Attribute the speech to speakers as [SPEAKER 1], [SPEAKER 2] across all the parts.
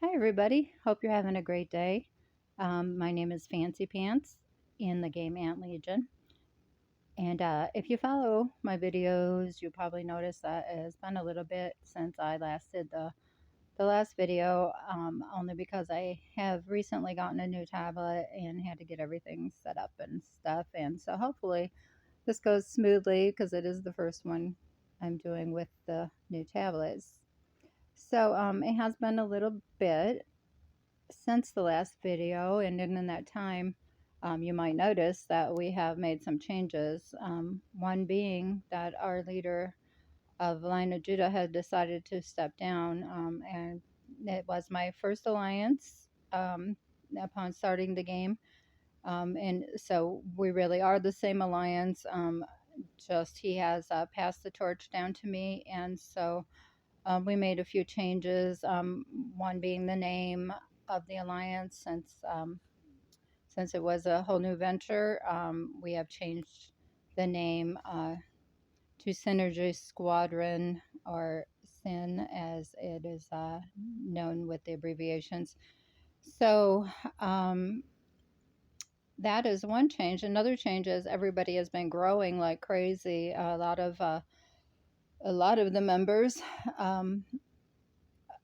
[SPEAKER 1] Hi, everybody. Hope you're having a great day. My name is Fancy Pants in the Game Ant Legion. And if you follow my videos, you probably noticed that it's been a little bit since I last did the last video, only because I have recently gotten a new tablet and had to get everything set up and stuff. And so hopefully this goes smoothly because it is the first one I'm doing with the new tablets. So it has been a little bit since the last video, and in that time, you might notice that we have made some changes. One being that our leader of Line of Judah had decided to step down, and it was my first alliance upon starting the game. And so we really are the same alliance, just he has passed the torch down to me, and so we made a few changes, one being the name of the alliance. Since it was a whole new venture, we have changed the name to Synergy Squadron, or SYN as it is known with the abbreviations. So that is one change. Another change is everybody has been growing like crazy. A lot of the members um,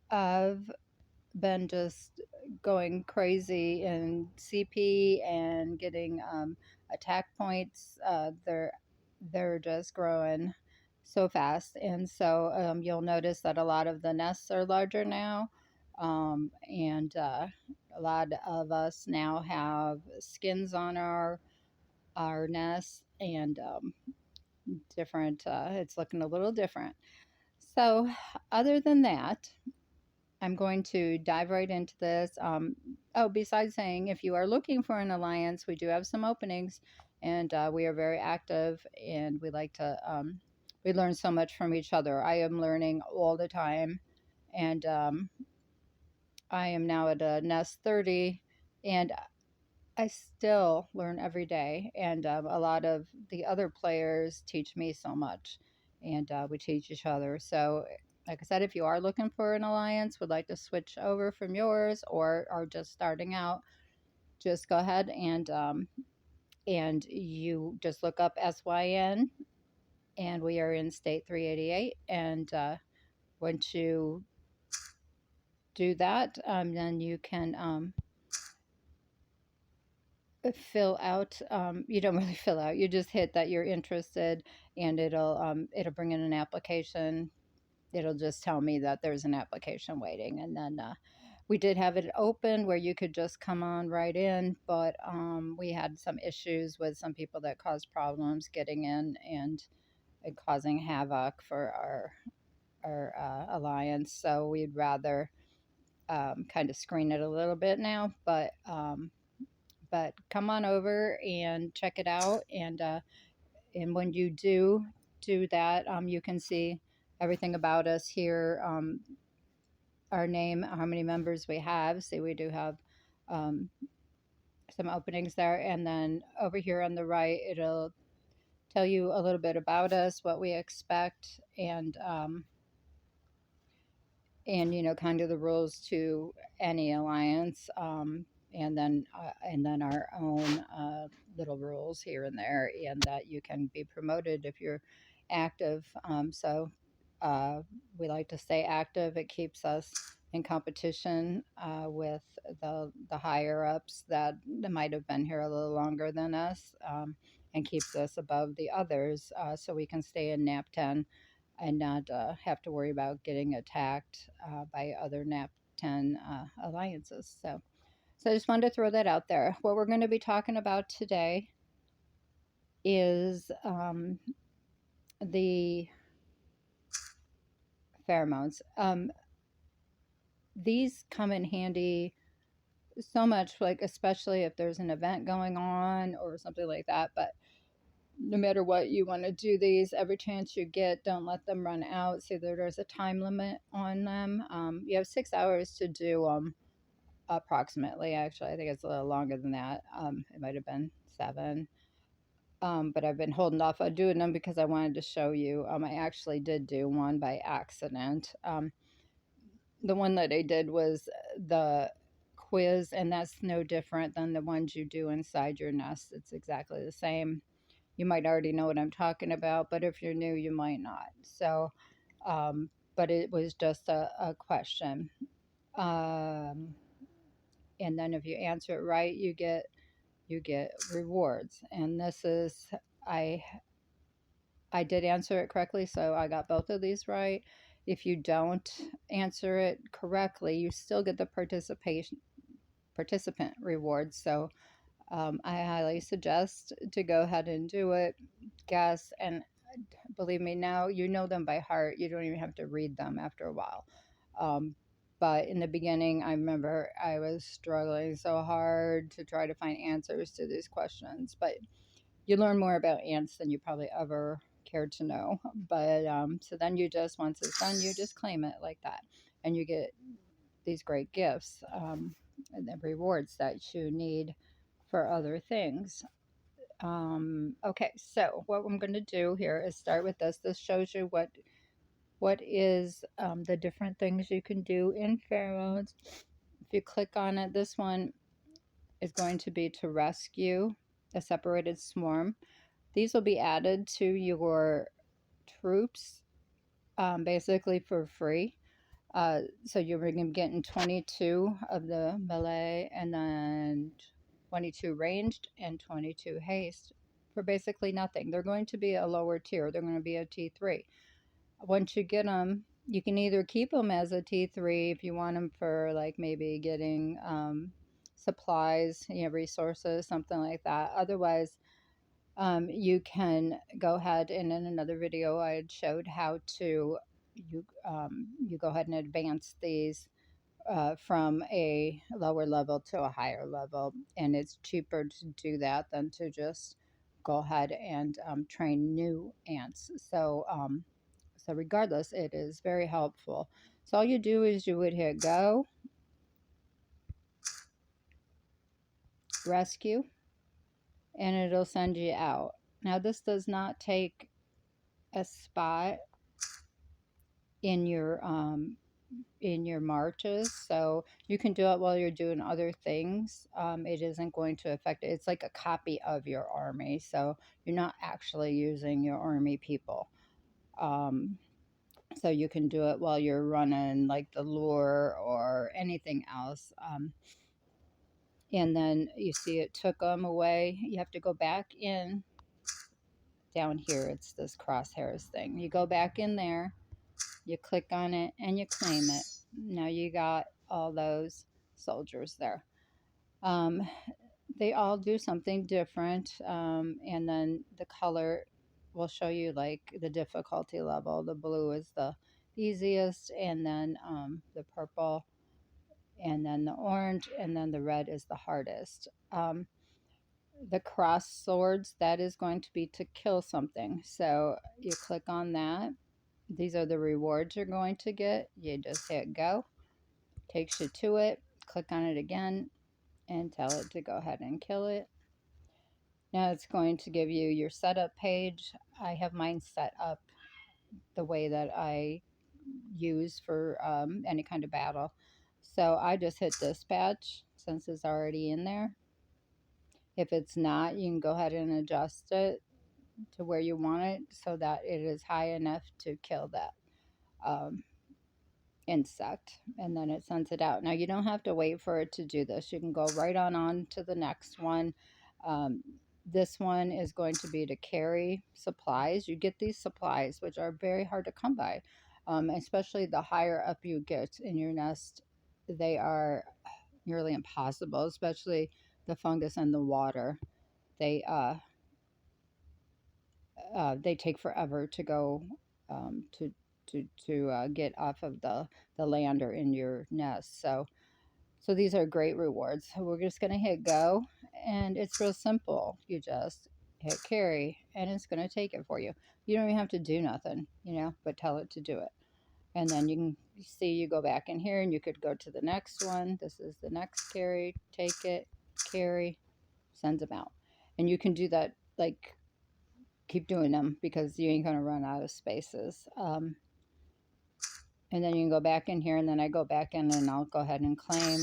[SPEAKER 1] have been just going crazy in CP and getting attack points. They're just growing so fast, and so you'll notice that a lot of the nests are larger now, and a lot of us now have skins on our nests and different. It's looking a little different. So, other than that, I'm going to dive right into this. Besides saying, if you are looking for an alliance, we do have some openings, and we are very active, and we like to, we learn so much from each other. I am learning all the time, and I am now at a Nest 30, and I still learn every day, and a lot of the other players teach me so much, and we teach each other. So, like I said, if you are looking for an alliance, would like to switch over from yours, or are just starting out, just go ahead and you just look up SYN, and we are in state 388. And once you do that, then you can fill out. You don't really fill out, you just hit that you're interested, and it'll bring in an application. It'll just tell me that there's an application waiting, and then we did have it open where you could just come on right in, but we had some issues with some people that caused problems getting in, and causing havoc for our alliance. So we'd rather kind of screen it a little bit now, but come on over and check it out. And when you do that, you can see everything about us here, our name, how many members we have. See, we do have um, some openings there. And then over here on the right, it'll tell you a little bit about us, what we expect, and kind of the rules to any alliance, and then our own little rules here and there, and that you can be promoted if you're active. So we like to stay active. It keeps us in competition with the higher ups that might have been here a little longer than us, and keeps us above the others, so we can stay in NAP 10 and not have to worry about getting attacked by other NAP 10 alliances. So I just wanted to throw that out there. What we're going to be talking about today is the pheromones. These come in handy so much, like especially if there's an event going on or something like that. But no matter what, you want to do these every chance you get. Don't let them run out. See, there's a time limit on them. You have 6 hours to do them, approximately. Actually, I think it's a little longer than that. It might have been 7. But I've been holding off on doing them because I wanted to show you. I actually did do one by accident. The one that I did was the quiz, and that's no different than the ones you do inside your nest. It's exactly the same. You might already know what I'm talking about, but if you're new, you might not. So, but it was just a question. Um, and then if you answer it right, you get rewards. And this is I I did answer it correctly, so I got both of these right. If you don't answer it correctly, you still get the participant rewards. So I highly suggest to go ahead and do it. Guess, and believe me, now you know them by heart. You don't even have to read them after a while. Um, but in the beginning, I remember I was struggling so hard to try to find answers to these questions. But you learn more about ants than you probably ever cared to know. But so then you just, once it's done, you just claim it like that. And you get these great gifts and the rewards that you need for other things. Okay, so what I'm going to do here is start with this. This shows you what is the different things you can do in pheromones. If you click on it, this one is going to be to rescue a separated swarm. These will be added to your troops basically for free. So you're going to be getting 22 of the melee and then 22 ranged and 22 haste for basically nothing. They're going to be a lower tier. They're going to be a T3. Once you get them, you can either keep them as a T3 if you want them for like maybe getting supplies, resources, something like that. Otherwise, you can go ahead and in another video I had showed how to you go ahead and advance these from a lower level to a higher level, and it's cheaper to do that than to just go ahead and train new ants. So regardless, it is very helpful. So all you do is you would hit go, rescue, and it'll send you out. Now this does not take a spot in your marches, so you can do it while you're doing other things. It isn't going to affect it. It's like a copy of your army, so you're not actually using your army people. um, so you can do it while you're running like the lure or anything else. And then you see it took them away. You have to go back in down here. It's this crosshairs thing. You go back in there, you click on it, and you claim it. Now you got all those soldiers there. Um, they all do something different, and then the color will show you like the difficulty level. The blue is the easiest, and then the purple, and then the orange, and then the red is the hardest. The cross swords, that is going to be to kill something. So you click on that. These are the rewards you're going to get. You just hit go, takes you to it, click on it again, and tell it to go ahead and kill it. Now it's going to give you your setup page. I have mine set up the way that I use for any kind of battle. So I just hit dispatch since it's already in there. If it's not, you can go ahead and adjust it to where you want it so that it is high enough to kill that um, insect, and then it sends it out. Now you don't have to wait for it to do this. You can go right on to the next one. Um, this one is going to be to carry supplies. You get these supplies, which are very hard to come by, especially the higher up you get in your nest. They are nearly impossible, especially the fungus and the water. They they take forever to go to get off of the land or in your nest. So these are great rewards. So we're just going to hit go, and it's real simple. You just hit carry, and it's going to take it for you. You don't even have to do nothing, but tell it to do it. And then you can see you go back in here, and you could go to the next one. This is the next carry. Take it, carry, sends them out. And you can do that like keep doing them because you ain't going to run out of spaces. And then you can go back in here, and then I go back in and I'll go ahead and claim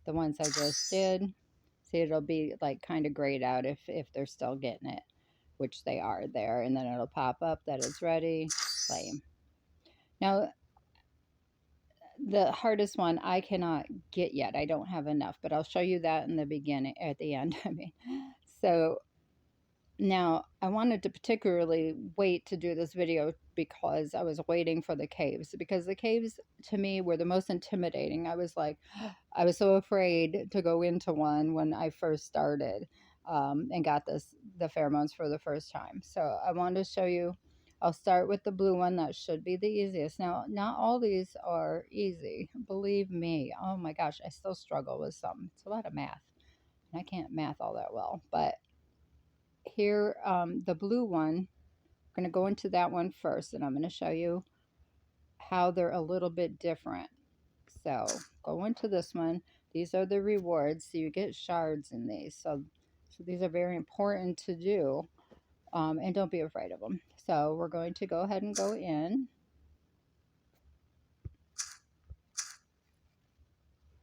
[SPEAKER 1] the ones I just did. See, it'll be like kind of grayed out if they're still getting it, which they are there. And then it'll pop up that it's ready, claim. Now, the hardest one I cannot get yet. I don't have enough, but I'll show you that in the beginning, at the end. I mean, so now I wanted to particularly wait to do this video because I was waiting for the caves, because the caves to me were the most intimidating. I was like, I was so afraid to go into one when I first started, and got the pheromones for the first time. So I wanted to show you. I'll start with the blue one. That should be the easiest. Now, not all these are easy. Believe me. Oh my gosh, I still struggle with some. It's a lot of math. And I can't math all that well. But here, the blue one, I'm going to go into that one first. And I'm going to show you how they're a little bit different. So go into this one. These are the rewards. So you get shards in these. So these are very important to do. And don't be afraid of them. So we're going to go ahead and go in.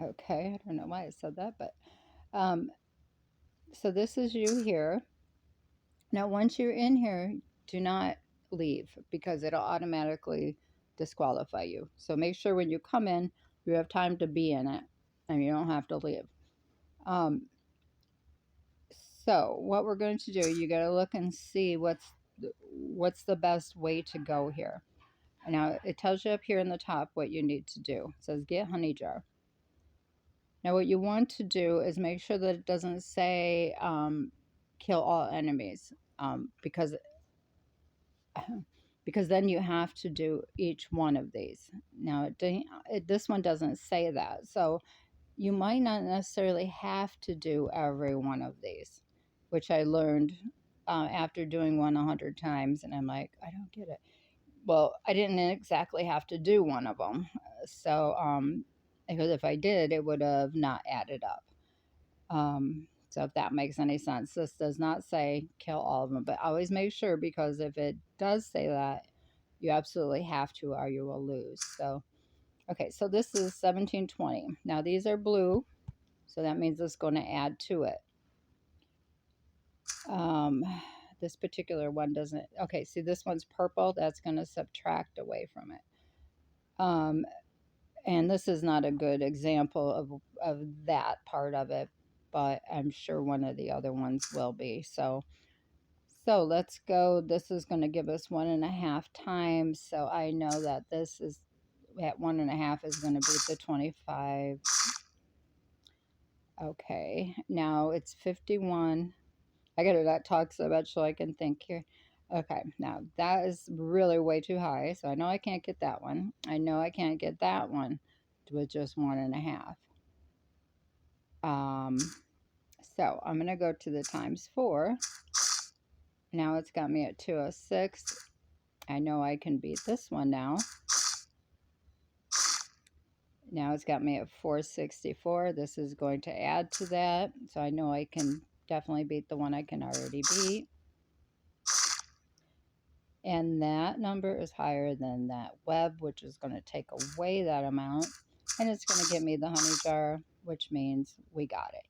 [SPEAKER 1] Okay, I don't know why I said that, but so this is you here. Now, once you're in here, do not leave because it'll automatically disqualify you. So make sure when you come in, you have time to be in it and you don't have to leave. So what we're going to do, you got to look and see what's the best way to go here. Now, it tells you up here in the top what you need to do. It says get honey jar. Now, what you want to do is make sure that it doesn't say kill all enemies, because then you have to do each one of these. Now, this one doesn't say that. So you might not necessarily have to do every one of these, which I learned after doing one 100 times. And I'm like, I don't get it. Well, I didn't exactly have to do one of them. So, because if I did, it would have not added up. So if that makes any sense, this does not say kill all of them, but always make sure, because if it does say that, you absolutely have to or you will lose. So, okay, so this is 1720. Now these are blue, so that means it's going to add to it. This particular one doesn't. Okay, see, this one's purple. That's going to subtract away from it. And this is not a good example of that part of it, but I'm sure one of the other ones will be. So let's go. This is going to give us 1.5 times. So I know that this is at 1.5 is going to beat the 25. Okay, now it's 51. I gotta not talk so much so I can think here. Okay, now that is really way too high. So I know I can't get that one. I know I can't get that one with just 1.5. So I'm gonna go to the ×4. Now it's got me at 206. I know I can beat this one now. Now it's got me at 464. This is going to add to that. So I know I can definitely beat the one I can already beat. And that number is higher than that web, which is going to take away that amount. And it's going to give me the honey jar, which means we got it.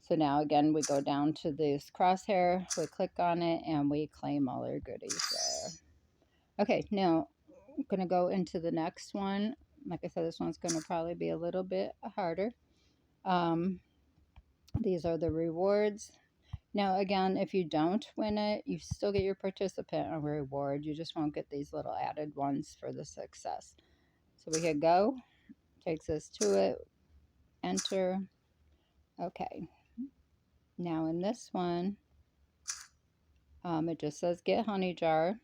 [SPEAKER 1] So now again, we go down to this crosshair, we click on it, and we claim all our goodies there. Okay, now I'm going to go into the next one. Like I said, this one's going to probably be a little bit harder. These are the rewards. Now, again, if you don't win it, you still get your participant reward. You just won't get these little added ones for the success. So we hit go, takes us to it, enter. Okay. Now in this one, it just says get honey jar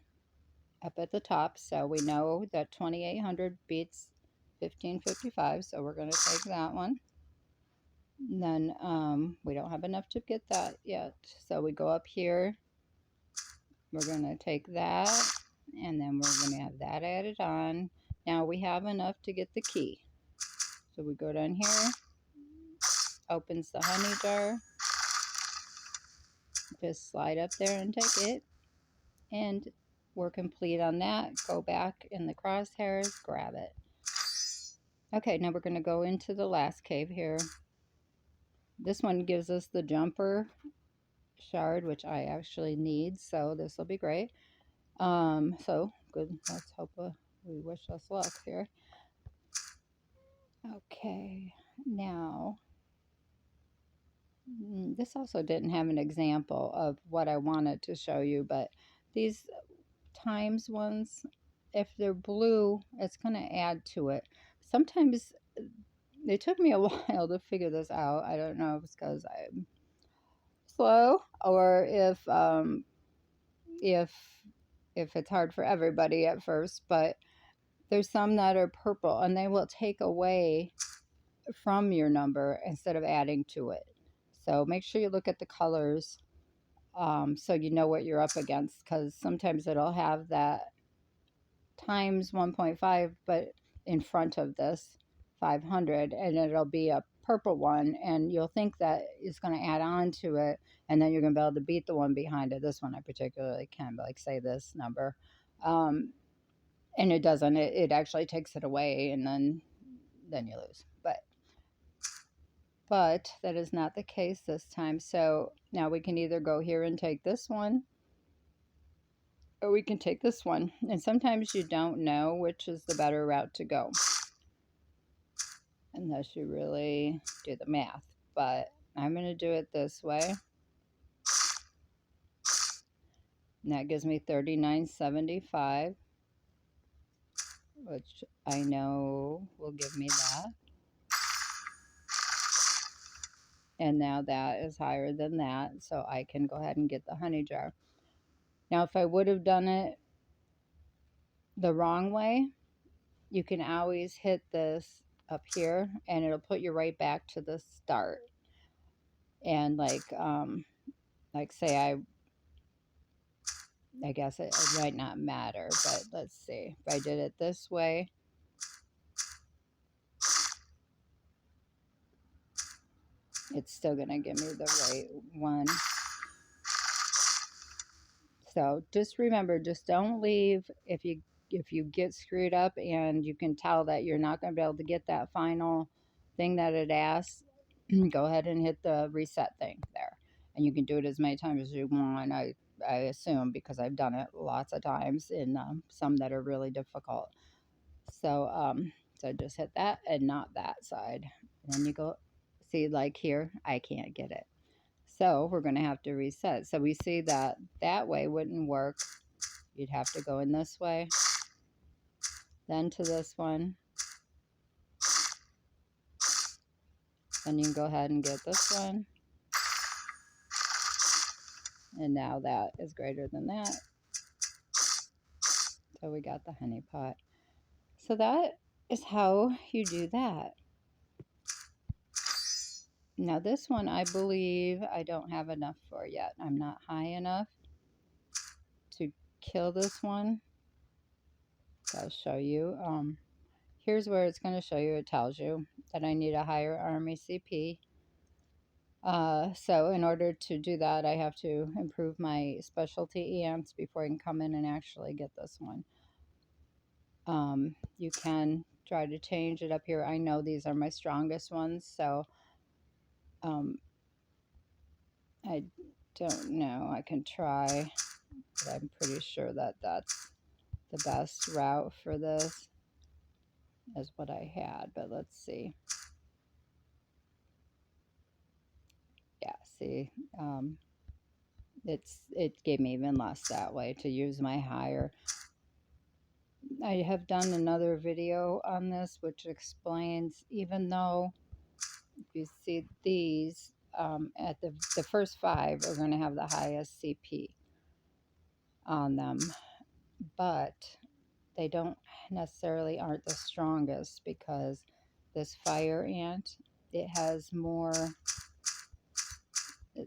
[SPEAKER 1] up at the top. So we know that 2800 beats 1555. So we're going to take that one. And then we don't have enough to get that yet. So we go up here. We're going to take that, and then we're going to have that added on. Now we have enough to get the key. So we go down here, opens the honey jar, just slide up there and take it, and we're complete on that. Go back in the crosshairs, grab it. Okay, now we're going to go into the last cave here. This one gives us the jumper shard, which I actually need, so this will be great. So good. Let's hope we wish us luck here. Okay, now this also didn't have an example of what I wanted to show you, but these times ones, if they're blue, it's going to add to it. Sometimes it took me a while to figure this out. I don't know if it's because I'm slow or if if it's hard for everybody at first, but there's some that are purple and they will take away from your number instead of adding to it. So make sure you look at the colors so you know what you're up against, because sometimes it'll have that times 1.5 but in front of this 500, and it'll be a purple one, and you'll think that it's going to add on to it, and then you're going to be able to beat the one behind it. This one I particularly can, but like say this number, and it doesn't. It actually takes it away, and then you lose. But that is not the case this time. So now we can either go here and take this one, or we can take this one. And sometimes you don't know which is the better route to go unless you really do the math. But I'm going to do it this way. And that gives me 39.75, which I know will give me that. And now that is higher than that, so I can go ahead and get the honey jar. Now, if I would have done it the wrong way, you can always hit this up here and it'll put you right back to the start. And like say I guess it might not matter, but let's see. If I did it this way, it's still gonna give me the right one. So just remember, just don't leave if you get screwed up and you can tell that you're not going to be able to get that final thing that it asks. Go ahead and hit the reset thing there, and you can do it as many times as you want. I assume, because I've done it lots of times in some that are really difficult. So just hit that and not that side, and then you go see, like here I can't get it. So we're going to have to reset. So we see that that way wouldn't work. You'd have to go in this way, then to this one. Then you can go ahead and get this one. And now that is greater than that. So we got the honey pot. So that is how you do that. Now this one, I believe I don't have enough for yet. I'm not high enough to kill this one. So I'll show you. Here's where it's going to show you. It tells you that I need a higher army CP. So in order to do that, I have to improve my specialty ants before I can come in and actually get this one. You can try to change it up here. I know these are my strongest ones, so I don't know. I can try, but I'm pretty sure that that's the best route for this is what I had. But let's see. Yeah, see, it gave me even less that way to use my higher. I have done another video on this which explains, even though if you see these at the first 5 are going to have the highest CP on them, but they don't necessarily aren't the strongest, because this fire ant, it has more,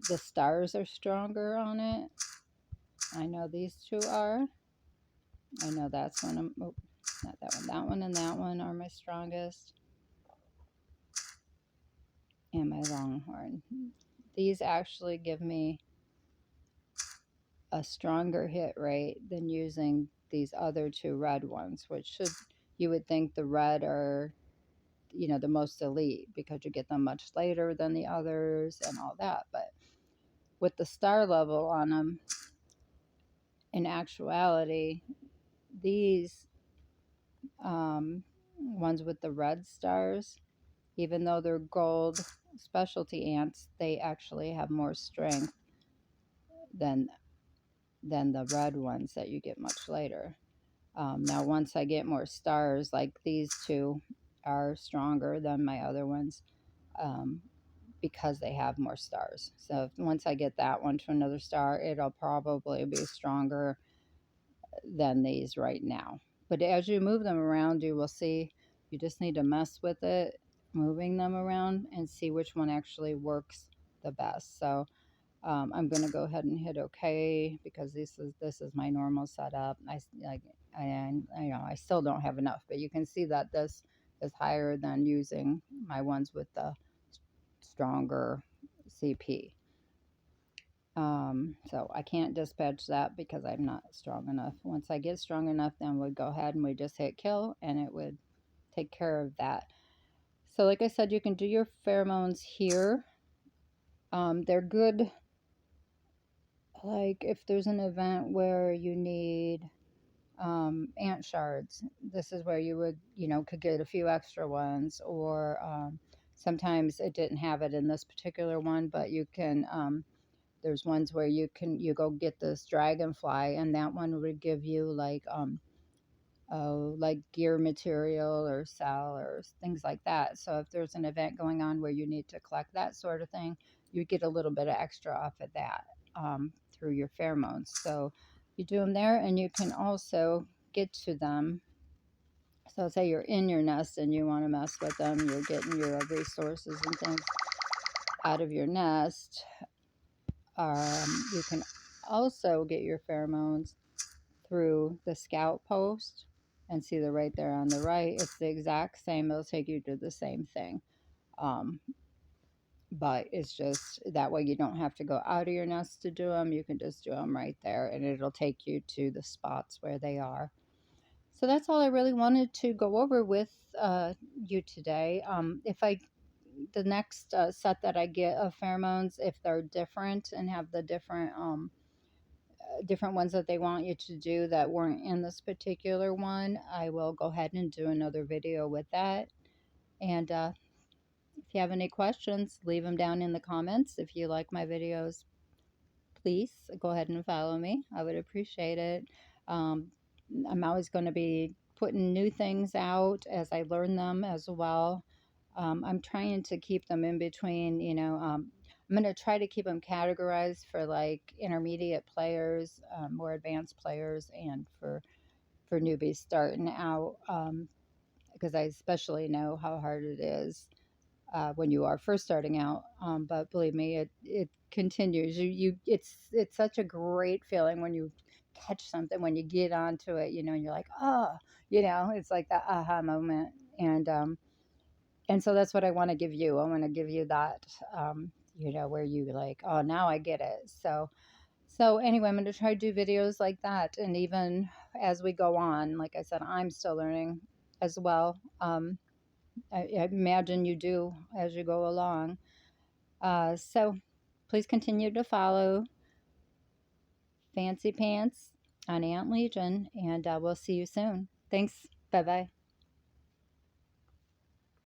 [SPEAKER 1] the stars are stronger on it. I know these two are. I know that's one of, oh, not that one, that one and that one are my strongest. And my longhorn. These actually give me a stronger hit rate than using these other two red ones, which should, you would think the red are, the most elite because you get them much later than the others and all that. But with the star level on them, in actuality, these ones with the red stars, even though they're gold specialty ants, they actually have more strength than the red ones that you get much later. Now, once I get more stars, like these two are stronger than my other ones, um, because they have more stars. So once I get that one to another star, it'll probably be stronger than these right now. But as you move them around, you will see you just need to mess with it, moving them around, and see which one actually works the best. So I'm going to go ahead and hit OK because this is my normal setup. I still don't have enough, but you can see that this is higher than using my ones with the stronger CP. So I can't dispatch that because I'm not strong enough. Once I get strong enough, then we'd go ahead and we just hit kill and it would take care of that. So like I said, you can do your pheromones here. They're good, like if there's an event where you need ant shards, this is where you would, could get a few extra ones, or sometimes it didn't have it in this particular one, but you can, there's ones where you go get this dragonfly, and that one would give you like gear material or sell or things like that. So if there's an event going on where you need to collect that sort of thing, you get a little bit of extra off of that through your pheromones. So you do them there, and you can also get to them. So say you're in your nest and you want to mess with them, you're getting your resources and things out of your nest. You can also get your pheromones through the scout post, and see the right there on the right, it's the exact same, it'll take you to the same thing, um, but it's just that way you don't have to go out of your nest to do them, you can just do them right there and it'll take you to the spots where they are. So that's all I really wanted to go over with you today. If I the next set that I get of pheromones, if they're different and have the different ones that they want you to do that weren't in this particular one, I will go ahead and do another video with that. And if you have any questions, leave them down in the comments. If you like my videos, please go ahead and follow me. I would appreciate it. Um, I'm always going to be putting new things out as I learn them as well. I'm trying to keep them in between, I'm going to try to keep them categorized for like intermediate players, more advanced players, and for newbies starting out, because I especially know how hard it is when you are first starting out. But believe me, it continues. It's such a great feeling when you catch something, when you get onto it, and you're like, oh, it's like that aha moment. And so that's what I want to give you. I want to give you that, where you like, oh, now I get it. So anyway, I'm going to try to do videos like that. And even as we go on, like I said, I'm still learning as well. I imagine you do as you go along. So please continue to follow Fancy Pants on Ant Legion, and we'll see you soon. Thanks. Bye-bye.